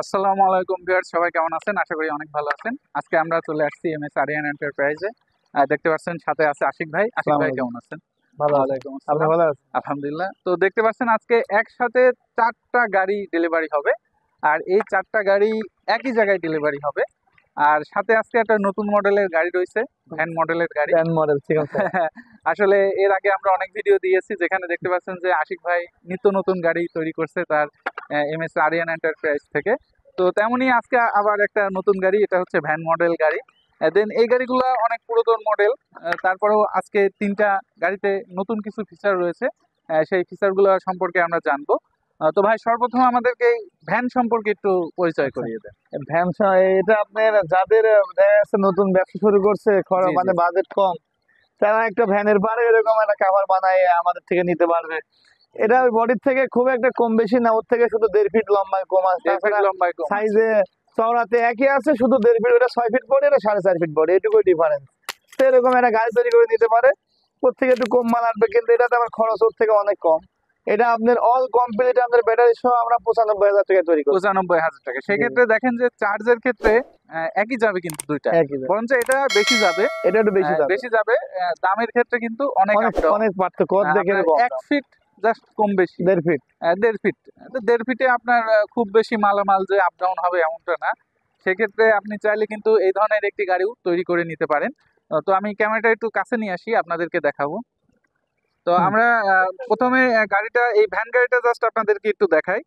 আসসালামু আলাইকুম ভিউয়ার্স, সবাই কেমন আছেন? আশা করি অনেক ভালো আছেন। আজকে আমরা চলে আসছি এমএস আরিয়ান এন্টারপ্রাইজে। দেখতে পাচ্ছেন সাথে আছে আশিক ভাই। আশিক ভাই কেমন আছেন? ভালো আছি। ওয়ালাইকুম আপনি আসসালাম। ভালো আছেন? আলহামদুলিল্লাহ। তো দেখতে পাচ্ছেন আজকে একসাথে 4টা গাড়ি ডেলিভারি হবে। আর এই 4টা গাড়ি একই জায়গায় ডেলিভারি হবে। আর সাথে আজকে একটা নতুন মডেলের গাড়ি রয়েছে, ভ্যান মডেলের গাড়ি। ব্র্যান্ড মডেল ঠিক আছে। আসলে এর আগে আমরা অনেক ভিডিও দিয়েছি যেখানে দেখতে পাচ্ছেন যে আশিক ভাই নিত্য নতুন গাড়ি তৈরি করছে তার এমএস আরিয়ান এন্টারপ্রাইজ থেকে। তো তেমনই আজকে আবার একটা নতুন গাড়ি, এটা হচ্ছে ভ্যান মডেল গাড়ি। দেন এই গাড়িগুলো অনেক পুরাতন মডেল, তারপরেও আজকে 3টা গাড়িতে নতুন কিছু ফিচার রয়েছে। সেই ফিচারগুলো সম্পর্কে আমরা জানবো। তো ভাই সর্বপ্রথম আমাদেরকে ভ্যান সম্পর্কে একটু পরিচয় করিয়ে দেন। ভ্যান এটা আপনার যাদের দেখা যাচ্ছে নতুন ব্যবসা শুরু করছে, জি, মানে জি। বাজেট কম, তারা একটা ভ্যানের পারে এরকম একটা কাভার বানায় আমাদের থেকে নিতে পারবে। এটা ওই বডির থেকে খুব একটা কম বেশি না, ওর থেকে শুধু 1.5 ফিট লম্বায় কম আছে। 1.5 ফিট তাছাড়া লম্বায় কম আছে। সাইজে চওড়াতে একই আছে, শুধু 1.5 ফিট, ওটা 6 ফিট বডি, এটা 4.5 ফিট বডি, এটুকুই ডিফারেন্স। তো এরকম একটা গাড়ি তৈরি করে নিতে পারে, ওর থেকে একটু কম মাল আসবে, কিন্তু এটাতে আমার খরচ ওর থেকে অনেক কম। এটা আপনার অল কমপ্লিট আমাদের ব্যাটারি সহ আমরা 95,000 টাকা তৈরি করি। 95,000 টাকা। সেক্ষেত্রে দেখেন যে চার্জের ক্ষেত্রে একই যাবে কিন্তু দুইটা, একই দাম। বরঞ্চ এটা বেশি যাবে। এটা একটু বেশি দাম, বেশি যাবে। দামের ক্ষেত্রে কিন্তু অনেক অনেক আপ ডাউন। অনেক পার্থক্য, দেখে আপনার কম 1 দাম। ফিট জাস্ট কম বেশি। 1.5 ফিট। 1.5 ফিট। তো 1.5 ফিটে আপনার খুব বেশি মালামাল যে আপ ডাউন হবে এমনটা না। সেক্ষেত্রে আপনি চাইলে কিন্তু এই ধরনের একটি গাড়িও তৈরি করে নিতে পারেন। তো আমি ক্যামেরাটা একটু কাছে নিয়ে আসি, আপনাদেরকে দেখাবো। তো হুম। আমরা প্রথমে গাড়িটা, এই ভ্যান গাড়িটা জাস্ট আপনাদেরকে একটু দেখাই।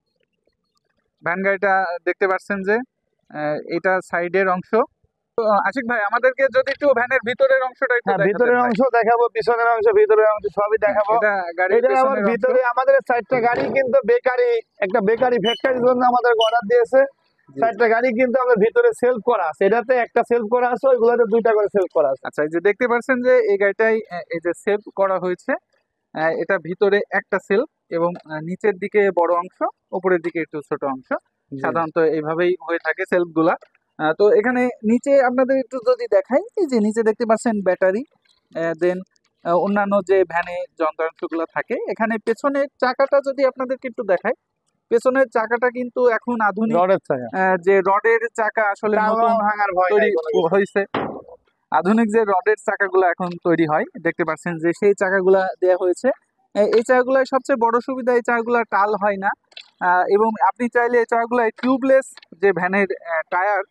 ভ্যান গাড়িটা দেখতে পাচ্ছেন যে এটা সাইডের অংশ। তো আশিক ভাই আমাদেরকে যদি একটু ভ্যানের ভিতরের অংশটা একটু হ্যাঁ, দেখাতেন ভিতরের ভাই। অংশ দেখাবো, পিছনের অংশ, ভিতরের অংশ সবই দেখাবো। এটা গাড়ির এটা আবার পেছনের অংশ। ভিতরে আমাদের 4টা গাড়ি কিন্তু বেকারি, একটা বেকারি ফ্যাক্টরির জন্য আমাদের অর্ডার দিয়েছে। জি, 4টা গাড়ি কিন্তু আমাদের ভিতরে সেলফ করা আছে, এটাতে একটা সেলফ করা আছে, ওইগুলোতে 2টা করে সেলফ করা আছে। আচ্ছা, এই যে দেখতে পাচ্ছেন যে এই গাড়িটাই এই যে সেভ করা হয়েছে। এটা ভিতরে একটা সেলফ এবং নিচের দিকে বড় অংশ, উপরের দিকে একটু ছোট অংশ। জি। সাধারণত এইভাবেই হয়ে থাকে সেলফ গুলা। তো এখানে নিচে আপনাদের একটু যদি দেখাই, এই যে নিচে দেখতে পাচ্ছেন ব্যাটারি, দেন অন্যান্য যে ভ্যানে যন্ত্রাংশগুলো থাকে। এখানে পেছনের চাকাটা যদি আপনাদেরকে একটু দেখাই, পেছনের চাকাটা কিন্তু এখন আধুনিক রডের চাকা, যে রডের চাকা আসলে নতুন টাঙ্গাও ভাঙার ভয় তৈরি নাই কোনো কিছু। হয়েছে। আধুনিক যে রডের চাকাগুলো এখন তৈরি হয়, দেখতে পাচ্ছেন যে সেই চাকাগুলা দেয়া হয়েছে। এই চাকাগুলোর সবচেয়ে বড় সুবিধা, এই চাকাগুলো টাল হয় না। এবং আপনি চাইলে এই চাকাগুলো টিউবলেস যে ভ্যানের টায়ার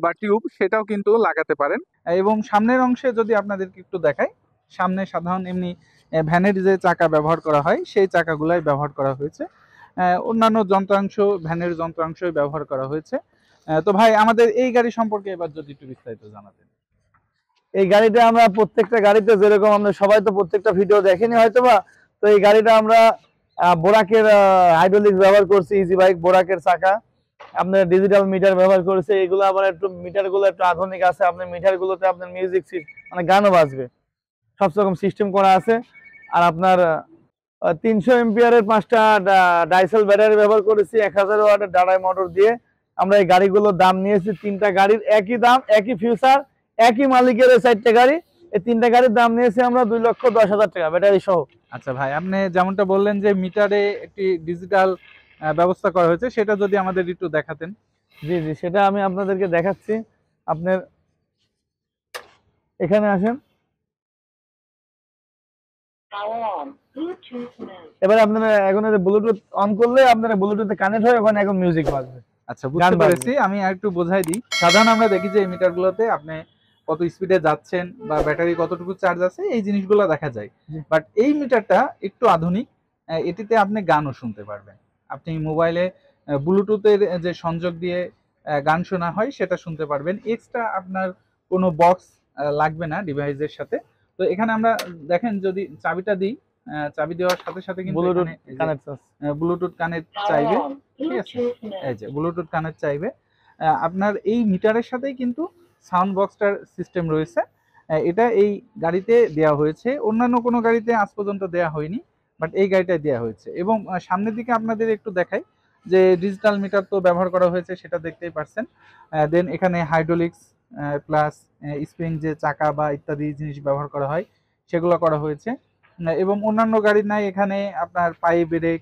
বা টিউব, সেটাও কিন্তু লাগাতে পারেন। এবং সামনের অংশে যদি আপনাদেরকে একটু দেখাই, সামনে সাধারণ এমনি ভ্যানের যে চাকা ব্যবহার করা হয় সেই চাকাগুলাই ব্যবহার করা হয়েছে। অন্যান্য যন্ত্রাংশ, ভ্যানের যন্ত্রাংশই ব্যবহার করা হয়েছে। তো ভাই আমাদের এই গাড়ি সম্পর্কে এবার যদি একটু বিস্তারিত জানাতেন। এই গাড়িটা আমরা প্রত্যেকটা গাড়িতে যেরকম, আমরা সবাই তো প্রত্যেকটা ভিডিও দেখেনি হয়তোবা, তো এই গাড়িটা আমরা বোরাকের হাইড্রোলিক্স ব্যবহার করছি, ইজি বাইক বোরাকের চাকা, আপনার ডিজিটাল মিটার ব্যবহার করেছে। এগুলো আবার একটু মিটার গুলো একটু আধুনিক আছে, আপনার মিটার গুলোতে আপনার মিউজিক মানে গানও বাজবে, সব রকম সিস্টেম করা আছে। আর আপনার 300 এম্পিয়ারের 5টা ডাইসেল ব্যাটারি ব্যবহার করেছি, 1000 ওয়াটের ডাড়াই মোটর দিয়ে। আমরা এই গাড়িগুলোর দাম নিয়েছি, 3টা গাড়ির একই দাম, একই ফিউচার, একই মালিকের এই 4টা গাড়ি। এই 3টা গাড়ির দাম নিয়েছি আমরা 2,10,000 টাকা ব্যাটারি সহ। আচ্ছা ভাই, আপনি যেমনটা বললেন যে মিটারে একটি ডিজিটাল ব্যবস্থা করা হয়েছে, সেটা যদি আমাদের একটু দেখাতেন। জি জি, সেটা আমি আপনাদেরকে দেখাচ্ছি। আপনার এখানে আসেন, এবারে আপনারা এখন ব্লুটুথ অন করলে আপনারা ব্লুটুথে কানেক্ট হয়ে ওখানে এখন মিউজিক বাজবে। আচ্ছা, বুঝতে পেরেছি। আমি আরেকটু বোঝাই দিই। সাধারণ আমরা দেখি যে এই মিটারগুলোতে আপনি কত স্পিডে যাচ্ছেন বা ব্যাটারি কতটুকু চার্জ আছে, এই জিনিসগুলো দেখা যায়। বাট এই মিটারটা একটু আধুনিক। এটিতে আপনি গানও শুনতে পারবেন। আপনি মোবাইলে ব্লুটুথের যে সংযোগ দিয়ে গান শোনা হয় সেটা শুনতে পারবেন। এক্সট্রা আপনার কোনো বক্স লাগবে না ডিভাইসের সাথে। তো এখানে আমরা দেখেন যদি চাবিটা দিই, চাবি দেওয়ার সাথে সাথে কিন্তু ব্লুটুথ এখানে কানেক্ট আছে। ব্লুটুথ কানেক্ট চাইবে। ঠিক আছে, এই যে ব্লুটুথ কানেক্ট চাইবে। আপনার এই মিটারের সাথেই কিন্তু সাউন্ড বক্সটার সিস্টেম রয়েছে। এটা এই গাড়িতে দেওয়া হয়েছে, অন্যান্য কোনো গাড়িতে আজ পর্যন্ত দেওয়া হয়নি, বাট এই গাড়িটায় দেওয়া হয়েছে। এবং সামনের দিকে আপনাদের একটু দেখাই যে ডিজিটাল মিটার তো ব্যবহার করা হয়েছে, সেটা দেখতেই পারছেন। দেন এখানে হাইড্রোলিক্স প্লাস স্প্রিং যে চাকা বা ইত্যাদি জিনিস ব্যবহার করা হয় সেগুলো করা হয়েছে। এবং অন্যান্য গাড়ির নাই এখানে আপনার পায়ে ব্রেক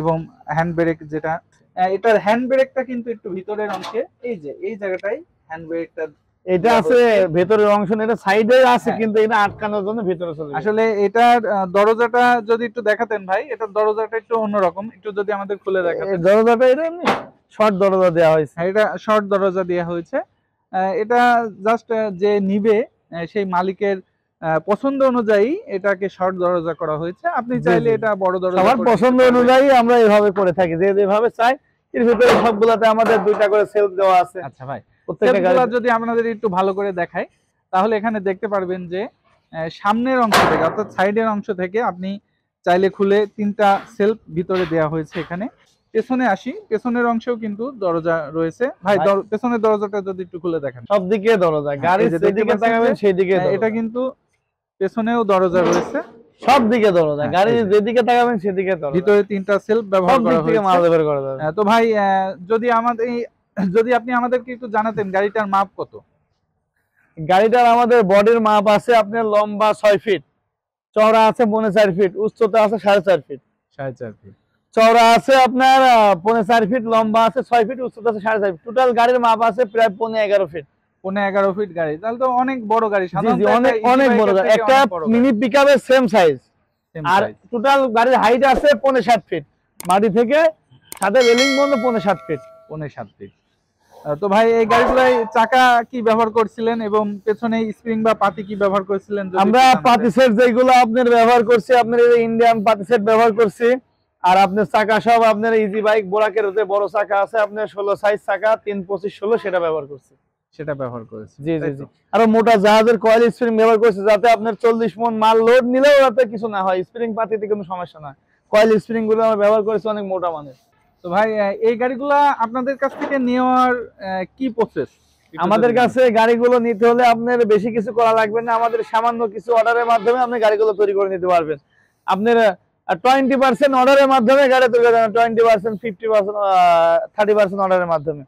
এবং হ্যান্ড ব্রেক যেটা, এটার হ্যান্ড ব্রেকটা কিন্তু একটু ভিতরের অংশে, এই যে এই জায়গাটাই হ্যান্ড ব্রেকটা এটা আছে ভেতরের অংশ, এটা সাইডে আছে হ্যাঁ। কিন্তু এটা আটকানোর জন্য ভিতরে চলে গেছে। আসলে এটার দরজাটা যদি একটু দেখাতেন ভাই, এটার দরজাটা একটু অন্যরকম, একটু যদি আমাদের খুলে দেখাতেন। দরজাটা এটা এমনি শর্ট দরজা দেওয়া হয়েছে। হ্যাঁ, এটা শর্ট দরজা দেওয়া হয়েছে। এটা জাস্ট যে নিবে সেই মালিকের পছন্দ অনুযায়ী এটাকে শর্ট দরজা করা হয়েছে। আপনি চাইলে এটা বড় দরজা সবার করে পছন্দ নিতে পারবেন। অনুযায়ী আমরা এইভাবে করে থাকি, যে যেভাবে চাই। এর ভিতরে সবগুলাতে আমাদের 2টা করে সেলফ দেওয়া আছে। আচ্ছা ভাই, প্রত্যেকটা সেলফগুলা গাড়িতে যদি আপনাদের একটু ভালো করে দেখাই, তাহলে এখানে দেখতে পারবেন যে সামনের অংশ থেকে অর্থাৎ সাইডের অংশ থেকে আপনি চাইলে খুলে 3টা সেলফ ভিতরে দেওয়া হয়েছে। এখানে পেছনে আসি, পেছনের অংশেও কিন্তু দরজা রয়েছে। ভাই পেছনের দরজাটা যদি একটু খুলে দেখেন। সব দিকে দরজা, গাড়ি এই যে দেখতে যেদিকে পাচ্ছেন তাকাবেন যে, সেই দিকে এটা কিন্তু পেছনেও দরজা রয়েছে, সব দিকে দরজা, হ্যাঁ, গাড়ি এই যে। যেদিকে তাকাবেন সেদিকে দরজা, ভিতরে 3টা সেলফ ব্যবহার সব দিক করা থেকে মাল হয়েছে। বের করা যাবে। তো ভাই যদি আপনি আমাদেরকে একটু জানাতেন গাড়িটার মাপ কত? গাড়িটার আমাদের বডির মাপ আছে আপনার লম্বা 6 ফিট, চওড়া আছে 4.5 ফিট, উচ্চতা আছে 4.5 ফিট। 4.5 ফিট চওড়া আছে আপনার 4.5 ফিট, লম্বা আছে 6 ফিট, উচ্চতা আছে 4.5 ফিট। টোটাল গাড়ির মাপ আছে প্রায় 11.5 ফিট। 11 ফিট গাড়ি, তাহলে তো অনেক বড় গাড়ি। জি জি, সাধারণত অনেক অনেক বড় গাড়ি, একটা মিনি পিকআপের সেম সাইজ। আর টোটাল গাড়ির হাইট আছে 5.5 ফিট, মাটি থেকে সাথে রেলিং পর্যন্ত 5.5 ফিট। 5.5 ফিট। তো ভাই এই গাড়িগুলাই চাকা কি ব্যবহার করছিলেন এবং পেছনে স্প্রিং বা পাতি কি ব্যবহার করছিলেন? আমরা পাতি সেট যেগুলো আপনার ব্যবহার করছি, আপনার ইন্ডিয়ান পাতি সেট ব্যবহার করছি। আর আপনার চাকা সব আপনার ইজি বাইক বোরাকের যে বড় চাকা আছে আপনার 16 সাইজ চাকা, 325/16 সেটা ব্যবহার করছি। সেটা ব্যবহার করেছি। জি জি জি। আর মোটা জাহাজের কয়েল স্প্রিং ব্যবহার করছে, যাতে আপনার 40 মণ মাল লোড নিলেও যাতে কিছু না হয়, স্প্রিং পাতিতে কোনো সমস্যা না। কয়েল স্প্রিং গুলো আমরা ব্যবহার করেছি অনেক মোটা মানের। তো ভাই এই গাড়িগুলা আপনাদের কাছ থেকে নেওয়ার কি প্রসেস? আমাদের কাছে গাড়িগুলো নিতে হলে আপনার বেশি কিছু করা লাগবে না, আমাদের সামান্য কিছু অর্ডারের মাধ্যমে আপনি গাড়িগুলো তৈরি করে নিতে পারবেন। আপনার 20% অর্ডারের মাধ্যমে গাড়ি তৈরি করে দেবেন, 20%, 50%, 30% অর্ডারের মাধ্যমে।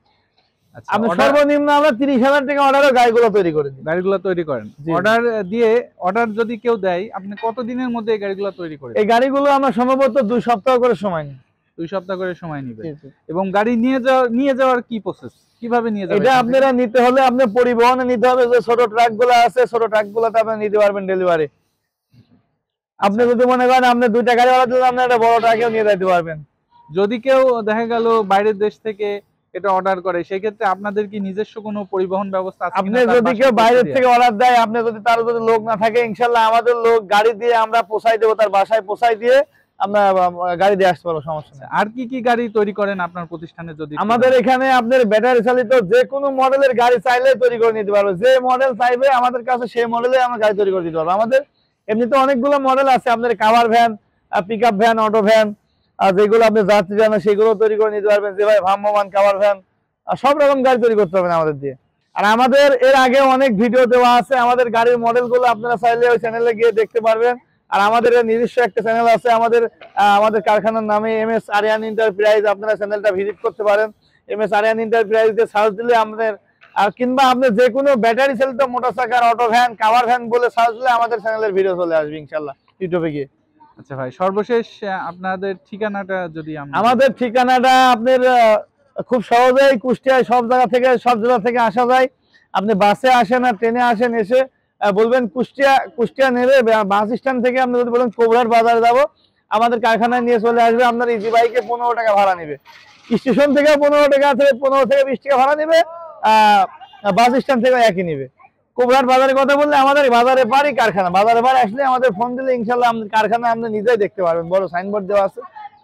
আপনি সর্বনিম্ন আমরা 30,000 টাকা অর্ডারে গাড়িগুলো তৈরি করে দিই। গাড়িগুলো তৈরি করেন অর্ডার যদি কেউ দেয়, আপনি কত দিনের মধ্যে এই গাড়িগুলো তৈরি করেন? এই গাড়িগুলো আমরা সম্ভবত 2 সপ্তাহ করে সময় নিই। 2 সপ্তাহ করে সময় নেবে। এবং গাড়ি নিয়ে যাওয়ার কি প্রসেস, কিভাবে নিয়ে যাবেন? এটা আপনারা নিতে হলে আপনার পরিবহনে নিতে হবে, যে ছোট ট্রাকগুলো আছে ছোট ট্রাকগুলোতে আপনি নিতে পারবেন ডেলিভারি। আপনি যদি মনে করেন আপনি 2টা গাড়ি অর্ডার দিলে আপনি একটা বড় ট্রাকেও নিয়ে যেতে পারবেন। যদি কেউ দেখা গেল বাইরের দেশ থেকে এটা অর্ডার করে, সেই ক্ষেত্রে আপনাদের কি নিজস্ব কোনো পরিবহন ব্যবস্থা আছে? আপনি যদি কেউ বাইরের থেকে অর্ডার দেয়, আপনি যদি তার যদি লোক না থাকে, ইনশাআল্লাহ আমাদের লোক গাড়ি দিয়ে আমরা পৌঁছাই দেবো, তার বাসায় পৌঁছাই দিয়ে আমরা গাড়ি দিয়ে আসতে পারবো, সমস্যা নেই। আর কি কি গাড়ি তৈরি করেন আপনার প্রতিষ্ঠানে? যদি আমাদের এখানে আপনার ব্যাটারি চালিত যে কোনো মডেলের গাড়ি চাইলে তৈরি করে নিতে পারবো, যে মডেল চাইবে আমাদের কাছে সেই মডেলে আমরা গাড়ি তৈরি করে দিতে পারবো। আমাদের এমনিতে অনেকগুলো মডেল আছে, আপনার cover van, pickup van, auto van, আর যেগুলো আপনি যাত্রী ভ্যান সেগুলো তৈরি করে নিতে পারবেন। যে ভাই ভ্রাম্যমান কাভার ভ্যান, সব রকম গাড়ি তৈরি করতে পারবেন আমাদের দিয়ে। আর আমাদের এর আগে অনেক ভিডিও দেওয়া আছে, আমাদের গাড়ির মডেলগুলো আপনারা চাইলে ওই চ্যানেলে গিয়ে দেখতে পারবেন। আর আমাদের নিজস্ব একটা চ্যানেল আছে আমাদের কারখানার নামে MS আরিয়ান এন্টারপ্রাইজ, আপনারা চ্যানেলটা ভিজিট করতে পারেন। MS আরিয়ান এন্টারপ্রাইজ দিয়ে সার্চ দিলে আমাদের, আর কিংবা আপনি যে কোনো ব্যাটারি চালিত motor cycle, auto van, cover van বলে সার্চ দিলে আমাদের চ্যানেলের ভিডিও চলে আসবে ইনশাআল্লাহ ইউটিউবে গিয়ে। আচ্ছা ভাই, সর্বশেষ আপনাদের ঠিকানাটা যদি আমাদের ঠিকানাটা আপনার খুব সহজেই কুষ্টিয়ায় সব জায়গা থেকে আসা যায়। আপনি বাসে আসেন আর ট্রেনে আসেন, এসে বলবেন কুষ্টিয়া নেবে, বাস স্ট্যান্ড থেকে আপনি যদি বলেন কোবরাট বাজারে যাব, আমাদের কারখানায় নিয়ে চলে আসবে। আপনার ইজি বাইকে 15 টাকা ভাড়া নেবে, স্টেশন থেকে 15 টাকা থেকে 15 থেকে 20 টাকা ভাড়া নেবে, বাস স্ট্যান্ড থেকে একই নেবে। কোবরাট বাজারের কথা বললে আমাদের বাজারে বাড়ি কারখানা, বাজারে বাড়ি আসলে আমাদের ফোন দিলে ইনশাল্লাহ আমাদের কারখানা আপনি নিজেই দেখতে পারবেন, বড় সাইনবোর্ড দেওয়া আছে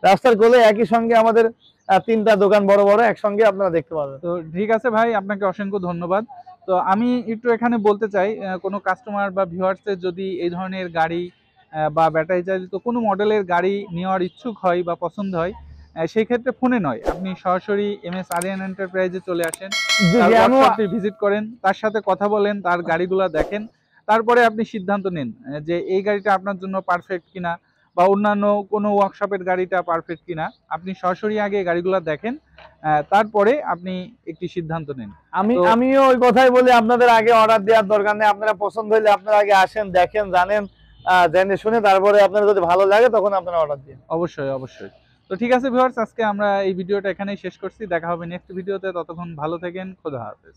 রাস্তার কোলে, একই সঙ্গে আমাদের 3টা দোকান বড় বড় একসঙ্গে আপনারা দেখতে পারবেন। তো ঠিক আছে ভাই, আপনাকে অসংখ্য ধন্যবাদ। তো আমি একটু এখানে বলতে চাই, কোনো কাস্টমার বা ভিউয়ার্সের যদি এই ধরনের গাড়ি বা ব্যাটারি চালিত কোনো মডেলের গাড়ি নেওয়ার ইচ্ছুক হয় বা পছন্দ হয়, সেই ক্ষেত্রে ফোনে নয়, আপনি সরাসরি MS আরিয়ান এন্টারপ্রাইজে চলে আসেন, ভিজিট করেন, তার সাথে কথা বলেন, তার গাড়িগুলো দেখেন, তারপরে আপনি সিদ্ধান্ত নেন যে এই গাড়িটা আপনার জন্য পারফেক্ট কিনা বা অন্যান্য কোনো ওয়ার্কশপের গাড়িটা পারফেক্ট কিনা। আপনি সরাসরি আগে গাড়িগুলো দেখেন, তারপরে আপনি একটি সিদ্ধান্ত নেন। আমিও ওই কথাই বলি, আপনাদের আগে অর্ডার দেওয়ার দরকার নেই, আপনারা পছন্দ হইলে আপনারা আগে আসেন, দেখেন, জানেন, জেনে শুনে তারপরে আপনার যদি ভালো লাগে তখন আপনারা অর্ডার দিন। অবশ্যই অবশ্যই। তো তো ঠিক আছে ভিউয়ার্স, আজকে আমরা এই ভিডিওটা এখানেই শেষ করছি। দেখা হবে নেক্সট ভিডিওতে, ততক্ষণ ভালো থাকেন, খোদা হাফেজ।